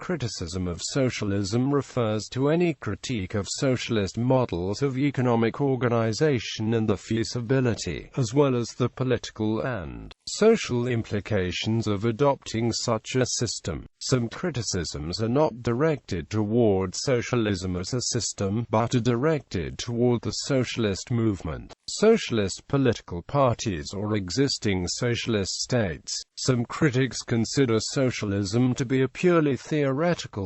criticism of socialism refers to any critique of socialist models of economic organization and the feasibility, as well as the political and social implications of adopting such a system. Some criticisms are not directed toward socialism as a system, but are directed toward the socialist movement, socialist political parties or existing socialist states. Some critics consider socialism to be a purely theoretical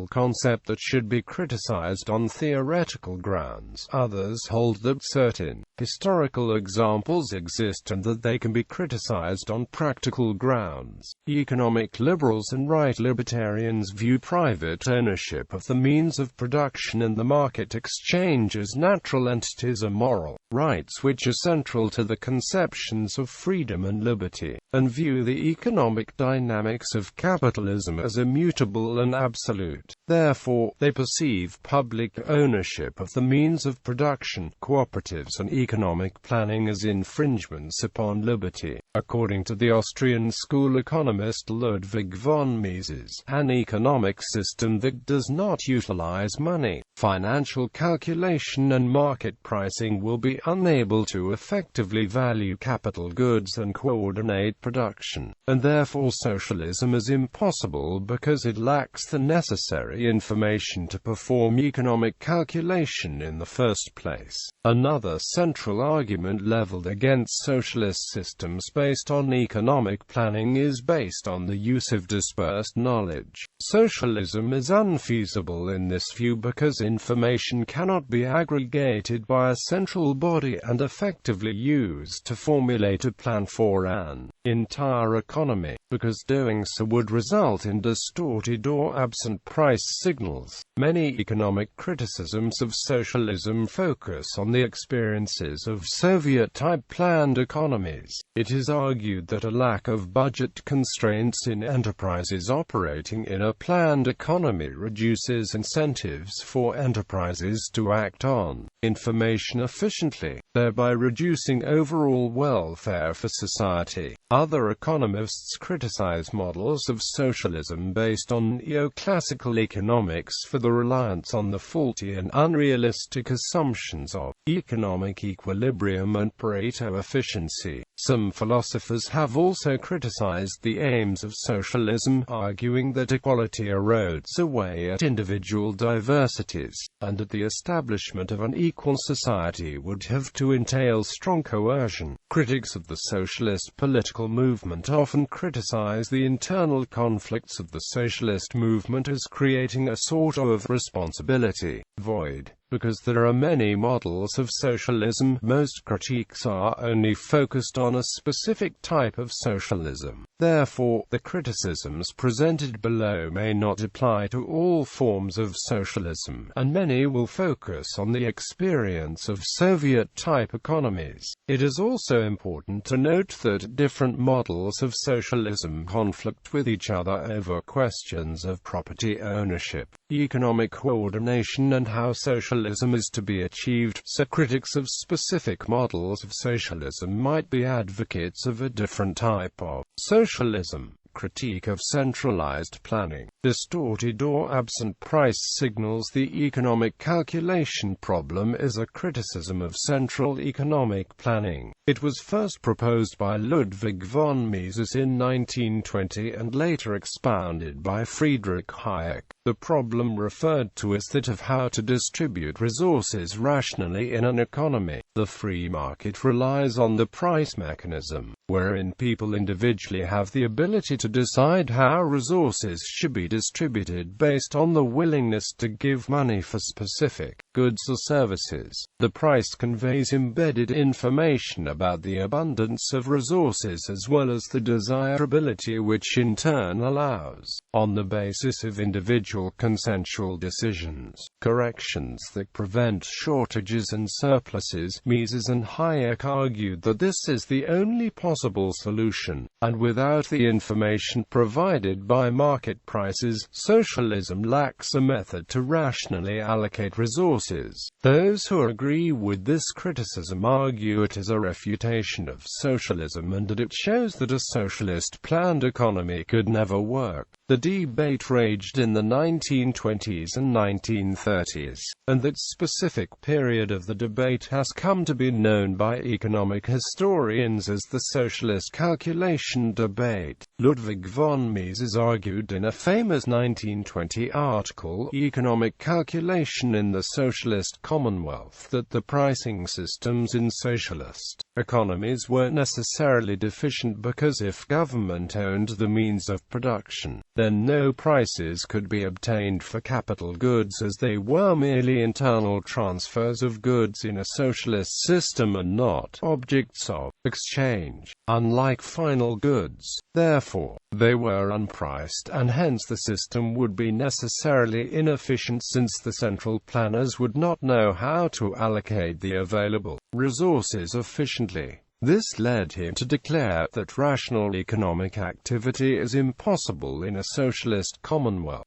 concept that should be criticized on theoretical grounds. Others hold that certain historical examples exist and that they can be criticized on practical grounds. Economic liberals and right libertarians view private ownership of the means of production and the market exchange as natural entities or moral rights which are central to the conceptions of freedom and liberty, and view the economic dynamics of capitalism as immutable and absolute. Therefore, they perceive public ownership of the means of production, cooperatives and economic planning as infringements upon liberty. According to the Austrian school economist Ludwig von Mises, an economic system that does not utilize money, financial calculation and market pricing will be unable to effectively value capital goods and coordinate production, and therefore socialism is impossible because it lacks the necessary information to perform economic calculation in the first place. Another central argument leveled against socialist systems based on economic planning is based on the use of dispersed knowledge. Socialism is unfeasible in this view because information cannot be aggregated by a central body and effectively used to formulate a plan for an entire economy, because doing so would result in distorted or absent price signals. Many economic criticisms of socialism focus on the experiences of Soviet-type planned economies. It is argued that a lack of budget constraints in enterprises operating in a planned economy reduces incentives for enterprises to act on information efficiently, thereby reducing overall welfare for society. Other economists criticize models of socialism based on neoclassical economics for the reliance on the faulty and unrealistic assumptions of economic equilibrium and Pareto efficiency. Some philosophers have also criticized the aims of socialism, arguing that equality erodes away at individual diversities, and that the establishment of an equal society would have to entail strong coercion. Critics of the socialist political movement often criticize the internal conflicts of the socialist movement as creating a sort of responsibility void. Because there are many models of socialism, most critiques are only focused on a specific type of socialism. Therefore, the criticisms presented below may not apply to all forms of socialism, and many will focus on the experience of Soviet-type economies. It is also important to note that different models of socialism conflict with each other over questions of property ownership, economic coordination and how socialism is to be achieved, so critics of specific models of socialism might be advocates of a different type of socialism. Critique of centralized planning, distorted or absent price signals. The economic calculation problem is a criticism of central economic planning. It was first proposed by Ludwig von Mises in 1920 and later expounded by Friedrich Hayek. The problem referred to is that of how to distribute resources rationally in an economy. The free market relies on the price mechanism, wherein people individually have the ability to decide how resources should be distributed based on the willingness to give money for specific goods or services. The price conveys embedded information about the abundance of resources as well as the desirability, which in turn allows, on the basis of individual consensual decisions, corrections that prevent shortages and surpluses. Mises and Hayek argued that this is the only possible solution, and without the information information provided by market prices. Socialism lacks a method to rationally allocate resources. Those who agree with this criticism argue it is a refutation of socialism and that it shows that a socialist planned economy could never work. The debate raged in the 1920s and 1930s, and that specific period of the debate has come to be known by economic historians as the socialist calculation debate. Ludwig von Mises argued in a famous 1920 article, Economic Calculation in the Socialist Commonwealth, that the pricing systems in socialist economies were necessarily deficient because if government owned the means of production, then no prices could be obtained for capital goods as they were merely internal transfers of goods in a socialist system and not objects of exchange, unlike final goods. Therefore, they were unpriced and hence the system would be necessarily inefficient since the central planners would not know how to allocate the available resources efficiently. This led him to declare that rational economic activity is impossible in a socialist commonwealth.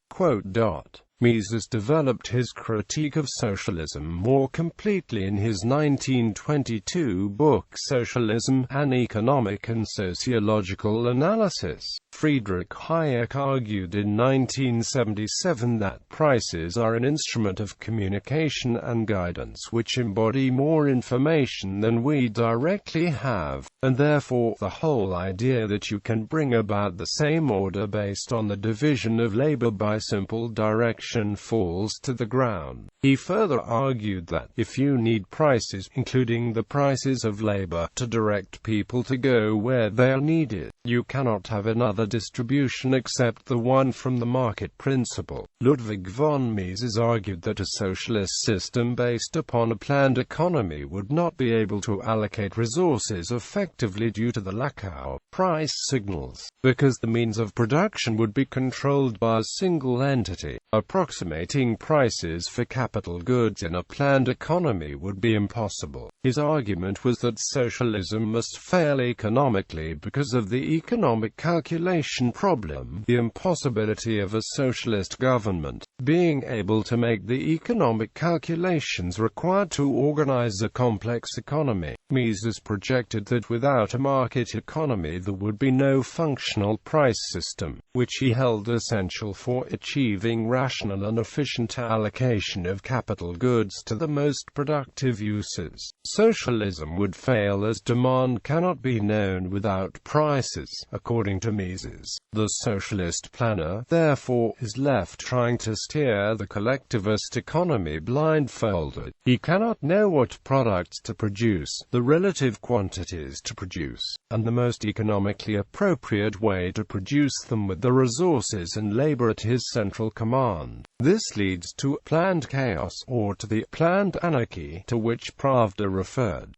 Mises developed his critique of socialism more completely in his 1922 book Socialism, An Economic and Sociological Analysis. Friedrich Hayek argued in 1977 that prices are an instrument of communication and guidance which embody more information than we directly have, and therefore the whole idea that you can bring about the same order based on the division of labor by simple direction falls to the ground. He further argued that, if you need prices, including the prices of labor, to direct people to go where they are needed, you cannot have another distribution except the one from the market principle. Ludwig von Mises argued that a socialist system based upon a planned economy would not be able to allocate resources effectively due to the lack of price signals, because the means of production would be controlled by a single entity. Approximating prices for capital goods in a planned economy would be impossible. His argument was that socialism must fail economically because of the economic calculation problem, the impossibility of a socialist government being able to make the economic calculations required to organize a complex economy. Mises projected that without a market economy there would be no functional price system, which he held essential for achieving rational and efficient allocation of capital goods to the most productive uses. Socialism would fail as demand cannot be known without prices. According to Mises, the socialist planner, therefore, is left trying to steer the collectivist economy blindfolded. He cannot know what products to produce, the relative quantities to produce, and the most economically appropriate way to produce them with the resources and labor at his central command. This leads to planned chaos, or to the planned anarchy to which Pravda referred.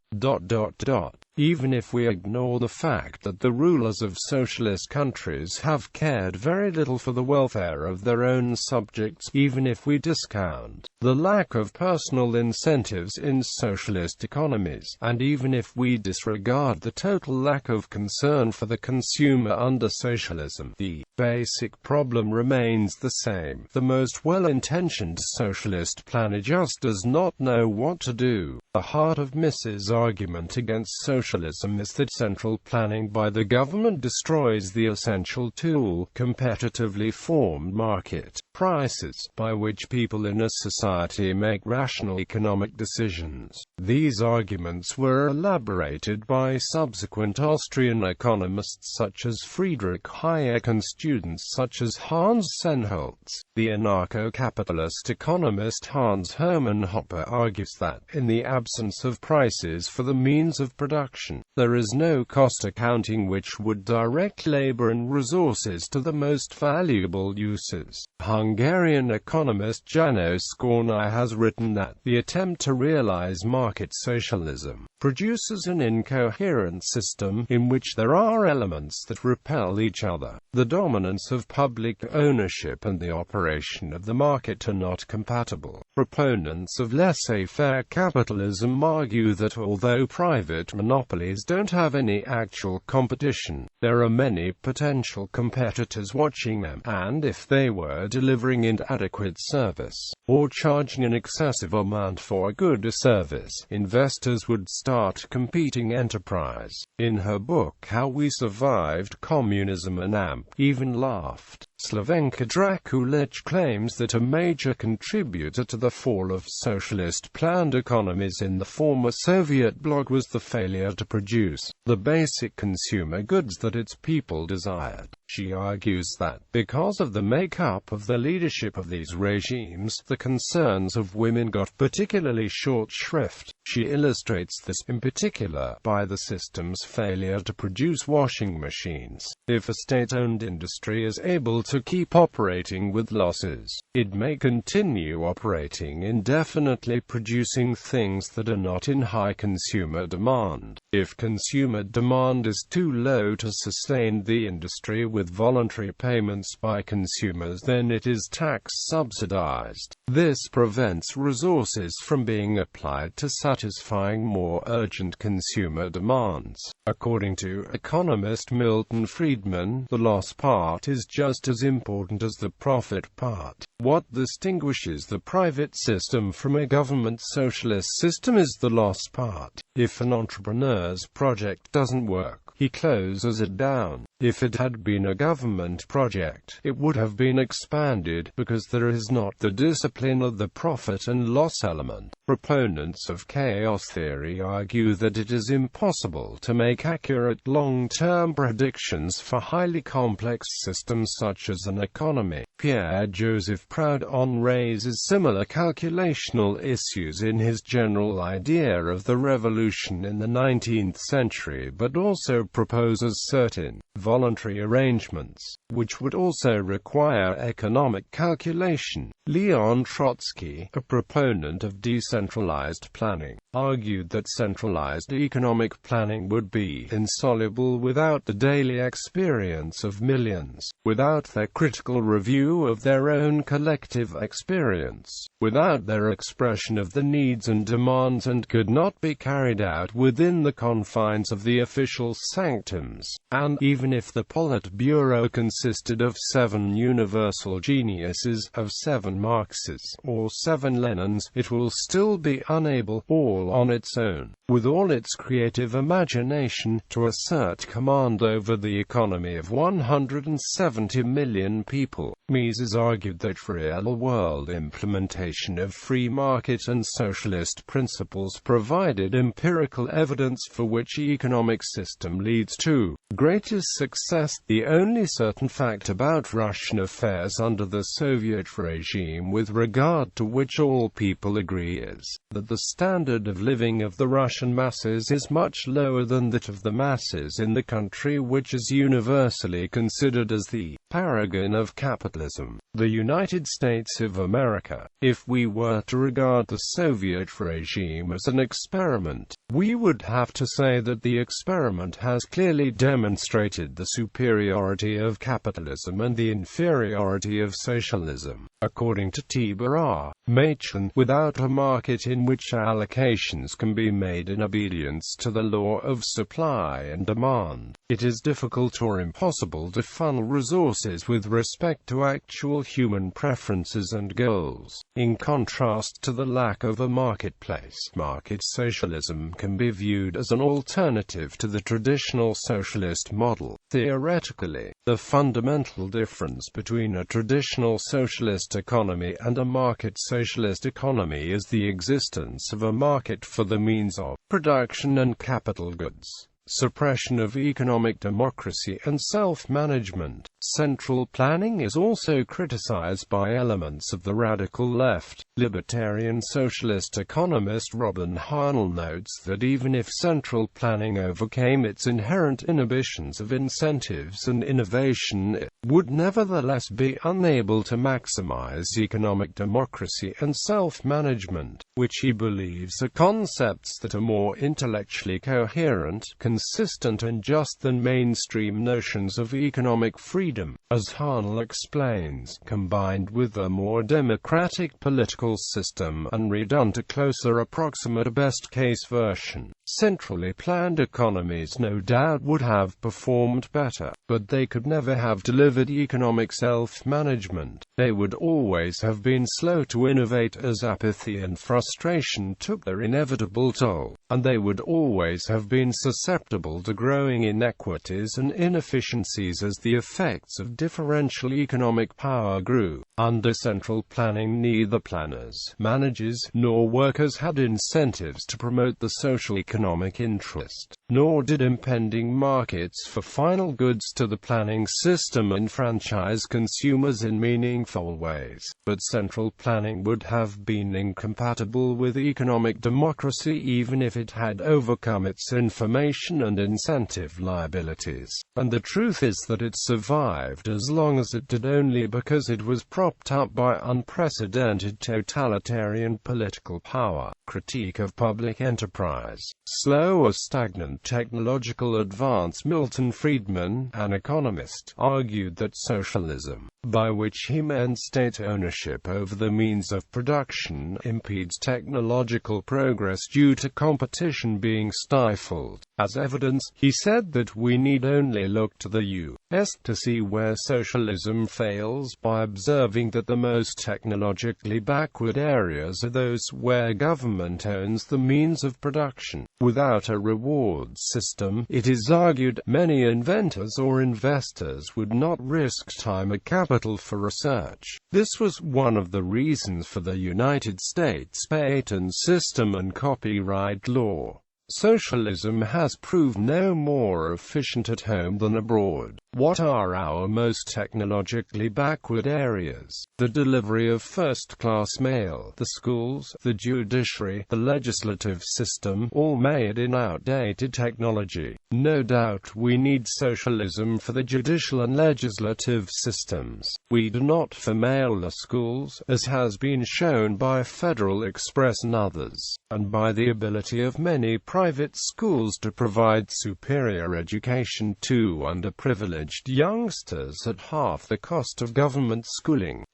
Even if we ignore the fact that the rulers of socialist countries have cared very little for the welfare of their own subjects, even if we discount the lack of personal incentives in socialist economies, and even if we disregard the total lack of concern for the consumer under socialism, the basic problem remains the same. The most well-intentioned socialist planner just does not know what to do. The heart of Mises' argument against socialism is that central planning by the government destroys the essential tool, competitively formed market prices, by which people in a society make rational economic decisions. These arguments were elaborated by subsequent Austrian economists such as Friedrich Hayek and students such as Hans Sennholz. The anarcho-capitalist economist Hans Hermann Hoppe argues that, in the absence of prices for the means of production, there is no cost accounting which would direct labor and resources to the most valuable uses. Hungarian economist János Szkorny has written that the attempt to realize market socialism produces an incoherent system in which there are elements that repel each other. The dominance of public ownership and the operation of the market are not compatible. Proponents of laissez-faire capitalism argue that although private monopolies don't have any actual competition, There are many potential competitors watching them, and if they were delivering inadequate service, or charging an excessive amount for a good or service, investors would start competing enterprise. In her book How We Survived Communism, Anna even laughed. Slavenka Drakulich claims that a major contributor to the fall of socialist planned economies in the former Soviet bloc was the failure to produce the basic consumer goods that its people desired. She argues that, because of the makeup of the leadership of these regimes, the concerns of women got particularly short shrift. She illustrates this, in particular, by the system's failure to produce washing machines. If a state-owned industry is able to keep operating with losses, it may continue operating indefinitely, producing things that are not in high consumer demand. If consumer demand is too low to sustain the industry with voluntary payments by consumers, then it is tax-subsidized. This prevents resources from being applied to satisfying more urgent consumer demands. According to economist Milton Friedman, the loss part is just as important as the profit part. What distinguishes the private system from a government socialist system is the loss part. If an entrepreneur's project doesn't work, he closes it down. If it had been a government project, it would have been expanded, because there is not the discipline of the profit and loss element. Proponents of chaos theory argue that it is impossible to make accurate long-term predictions for highly complex systems such as an economy. Pierre-Joseph Proudhon raises similar calculational issues in his general idea of the revolution in the 19th century, but also proposes certain voluntary arrangements, which would also require economic calculation. Leon Trotsky, a proponent of decentralized planning, argued that centralized economic planning would be insoluble without the daily experience of millions, without their critical review of their own collective experience, without their expression of the needs and demands, and could not be carried out within the confines of the official sanctums. And even if the Politburo consisted of 7 universal geniuses, of 7 Marxes, or 7 Lenins, it will still be unable, all on its own, with all its creative imagination, to assert command over the economy of 170 million people. Mises argued that real-world implementation of free market and socialist principles provided empirical evidence for which economic system leads to greatest success. The only certain fact about Russian affairs under the Soviet regime with regard to which all people agree is that the standard of living of the Russian masses is much lower than that of the masses in the country which is universally considered as the paragon of capitalism, the United States of America. If we were to regard the Soviet regime as an experiment, we would have to say that the experiment has clearly demonstrated the superiority of capitalism and the inferiority of socialism. According to Tibor R. Machin, without a market in which allocations can be made in obedience to the law of supply and demand, it is difficult or impossible to funnel resources with respect to actual human preferences and goals. In contrast to the lack of a marketplace, market socialism can be viewed as an alternative to the traditional socialist model. Theoretically, the fundamental difference between a traditional socialist economy and a market socialist economy is the existence of a market for the means of production and capital goods, suppression of economic democracy and self-management. Central planning is also criticized by elements of the radical left. Libertarian socialist economist Robin Harnell notes that even if central planning overcame its inherent inhibitions of incentives and innovation, it would nevertheless be unable to maximize economic democracy and self-management, which he believes are concepts that are more intellectually coherent, consistent and just than mainstream notions of economic freedom. As Harnell explains, combined with a more democratic political system and redone a closer approximate best-case version, centrally planned economies no doubt would have performed better, but they could never have delivered economic self-management. They would always have been slow to innovate as apathy and frustration took their inevitable toll, and they would always have been susceptible to growing inequities and inefficiencies as the effects of differential economic power grew. Under central planning, neither planners, managers, nor workers had incentives to promote the social economic interest, nor did impending markets for final goods to the planning system enfranchise consumers in meaningful ways. But central planning would have been incompatible with economic democracy even if it had overcome its information and incentive liabilities. And the truth is that it survived as long as it did only because it was propped up by unprecedented totalitarian political power. Critique of public enterprise. Slow or stagnant technological advance. Milton Friedman, an economist, argued that socialism, by which he meant state ownership over the means of production, impedes technological progress due to competition being stifled. As evidence, he said that we need only look to the U.S. to see where socialism fails, by observing that the most technologically backward areas are those where government owns the means of production. Without a reward system, it is argued, many inventors or investors would not risk time or capital for research. This was one of the reasons for the United States patent system and copyright law. Socialism has proved no more efficient at home than abroad. What are our most technologically backward areas? The delivery of first-class mail, the schools, the judiciary, the legislative system, all made in outdated technology. No doubt we need socialism for the judicial and legislative systems. We do not for mail or schools, as has been shown by Federal Express and others, and by the ability of many private schools to provide superior education to underprivileged youngsters at half the cost of government schooling.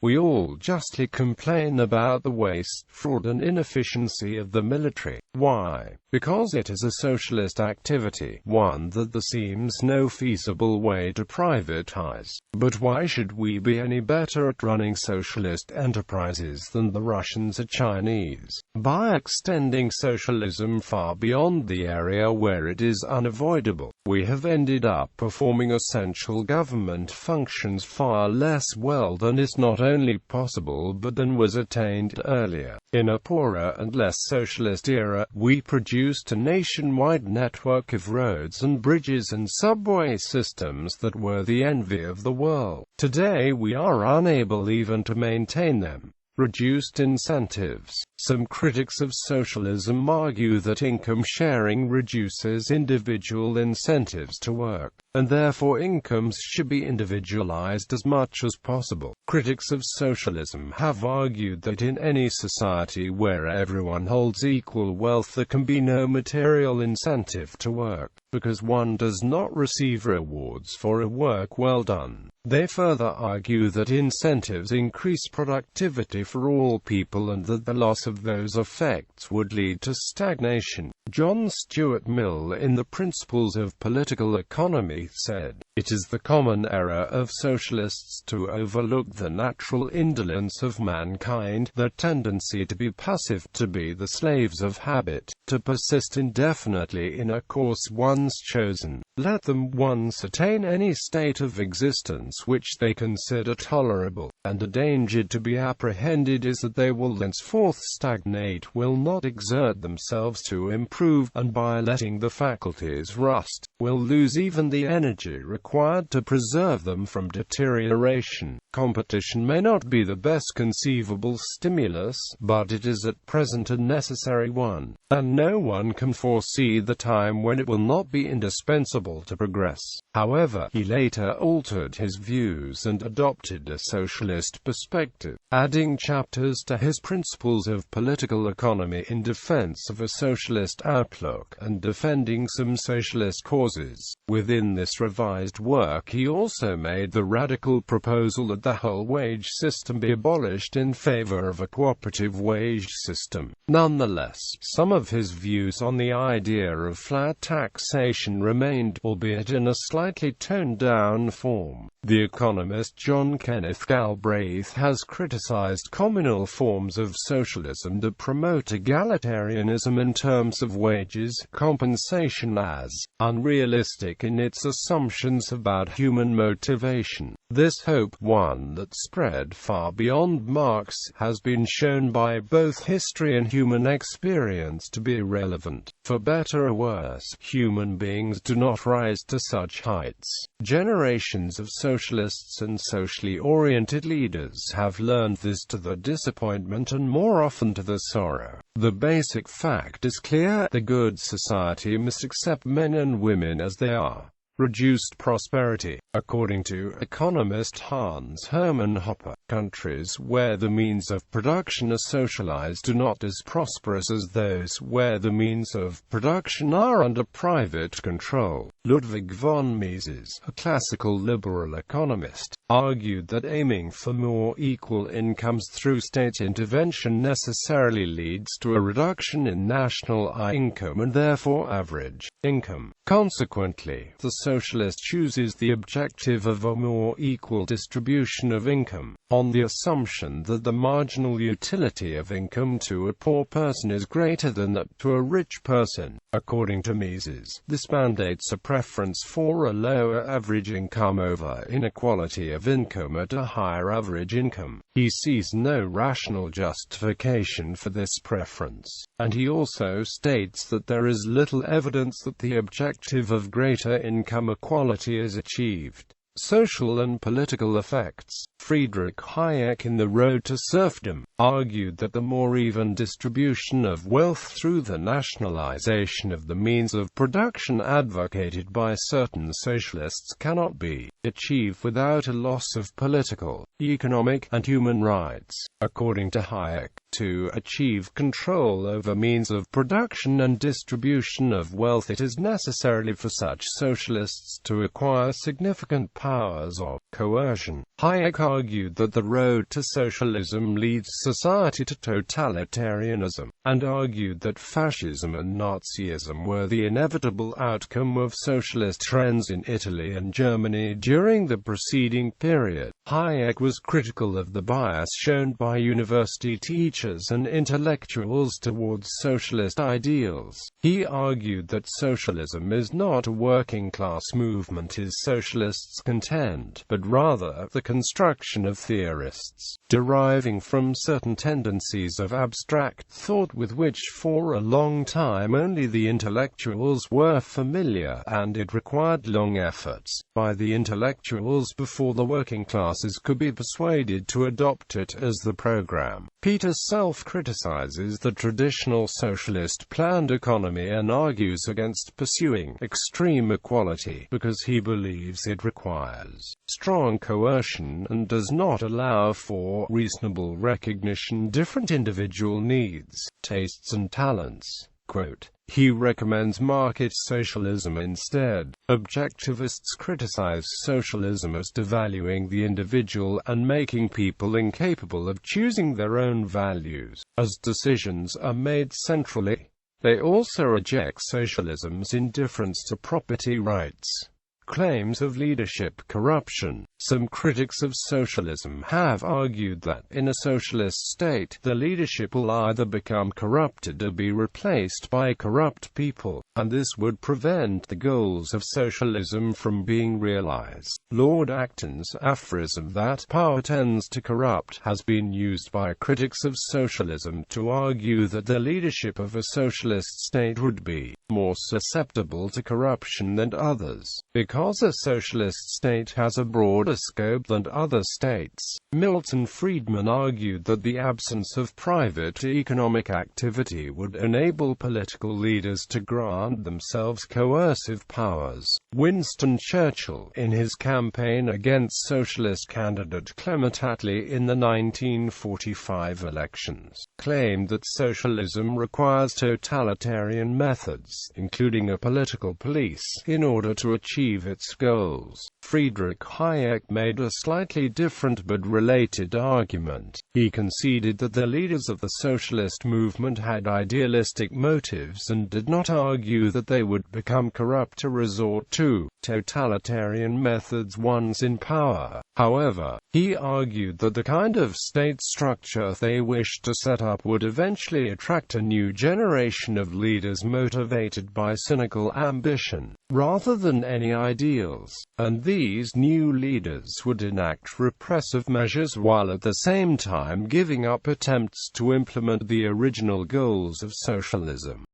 We all justly complain about the waste, fraud and inefficiency of the military. Why? Because it is a socialist activity, one that there seems no feasible way to privatize. But why should we be any better at running socialist enterprises than the Russians or Chinese? By extending socialism far beyond the area where it is unavoidable, we have ended up performing essential government functions far less well than is not only possible but than was attained earlier. In a poorer and less socialist era, we produced a nationwide network of roads and bridges and subway systems that were the envy of the world. Today we are unable even to maintain them. Reduced incentives. Some critics of socialism argue that income sharing reduces individual incentives to work, and therefore incomes should be individualized as much as possible. Critics of socialism have argued that in any society where everyone holds equal wealth there can be no material incentive to work, because one does not receive rewards for a work well done. They further argue that incentives increase productivity for all people and that the loss of those effects would lead to stagnation. John Stuart Mill in The Principles of Political Economy said, "It is the common error of socialists to overlook the natural indolence of mankind, their tendency to be passive, to be the slaves of habit, to persist indefinitely in a course once chosen. Let them once attain any state of existence developments which they consider tolerable, and a danger to be apprehended is that they will thenceforth stagnate, will not exert themselves to improve, and by letting the faculties rust, will lose even the energy required to preserve them from deterioration. Competition may not be the best conceivable stimulus, but it is at present a necessary one, and no one can foresee the time when it will not be indispensable to progress. However, he later altered his views and adopted a socialist perspective, adding chapters to his Principles of Political Economy in defense of a socialist outlook, and defending some socialist causes. Within this revised work he also made the radical proposal that the whole wage system be abolished in favor of a cooperative wage system. Nonetheless, some of his views on the idea of flat taxation remained, albeit in a slightly toned-down form. The economist John Kenneth Galbraith has criticized communal forms of socialism that promote egalitarianism in terms of wages compensation as unrealistic in its assumptions about human motivation. This hope, one that spread far beyond Marx, has been shown by both history and human experience to be irrelevant. For better or worse, human beings do not rise to such heights. Generations of socialists and socially oriented leaders have learned this to the disappointment and more often to the sorrow. The basic fact is clear: the good society must accept men and women as they are. Reduced prosperity. According to economist Hans Hermann Hoppe, countries where the means of production are socialized are not as prosperous as those where the means of production are under private control. Ludwig von Mises, a classical liberal economist, argued that aiming for more equal incomes through state intervention necessarily leads to a reduction in national income and therefore average income. Consequently, the socialist chooses the objective of a more equal distribution of income, on the assumption that the marginal utility of income to a poor person is greater than that to a rich person. According to Mises, this mandates a preference for a lower average income over inequality of income at a higher average income. He sees no rational justification for this preference, and he also states that there is little evidence that the objective of greater income equality is achieved. Social and political effects. Friedrich Hayek, in The Road to Serfdom, argued that the more even distribution of wealth through the nationalization of the means of production advocated by certain socialists cannot be achieved without a loss of political, economic, and human rights. According to Hayek, to achieve control over means of production and distribution of wealth, it is necessary for such socialists to acquire significant powers of coercion. Hayek argued that the road to socialism leads society to totalitarianism, and argued that fascism and Nazism were the inevitable outcome of socialist trends in Italy and Germany during the preceding period. Hayek was critical of the bias shown by university teachers and intellectuals towards socialist ideals. He argued that socialism is not a working-class movement as socialists contend, but rather the construction of theorists, deriving from certain tendencies of abstract thought with which for a long time only the intellectuals were familiar, and it required long efforts by the intellectuals before the working classes could be persuaded to adopt it as the program. Peter self-criticizes the traditional socialist planned economy and argues against pursuing extreme equality because he believes it requires strong coercion and does not allow for reasonable recognition different individual needs, tastes and talents. Quote, he recommends market socialism instead. Objectivists criticize socialism as devaluing the individual and making people incapable of choosing their own values, as decisions are made centrally. They also reject socialism's indifference to property rights. claims of leadership corruption. Some critics of socialism have argued that, in a socialist state, the leadership will either become corrupted or be replaced by corrupt people, and this would prevent the goals of socialism from being realized. Lord Acton's aphorism that power tends to corrupt has been used by critics of socialism to argue that the leadership of a socialist state would be more susceptible to corruption than others, because a socialist state has a broader scope than other states. Milton Friedman argued that the absence of private economic activity would enable political leaders to grant themselves coercive powers. Winston Churchill, in his campaign against socialist candidate Clement Attlee in the 1945 elections, claimed that socialism requires totalitarian methods, including a political police, in order to achieve its goals. Friedrich Hayek made a slightly different but related argument. He conceded that the leaders of the socialist movement had idealistic motives and did not argue that they would become corrupt to resort to totalitarian methods once in power. However, he argued that the kind of state structure they wished to set up would eventually attract a new generation of leaders motivated by cynical ambition, rather than any ideals, and these new leaders would enact repressive measures while at the same time giving up attempts to implement the original goals of socialism.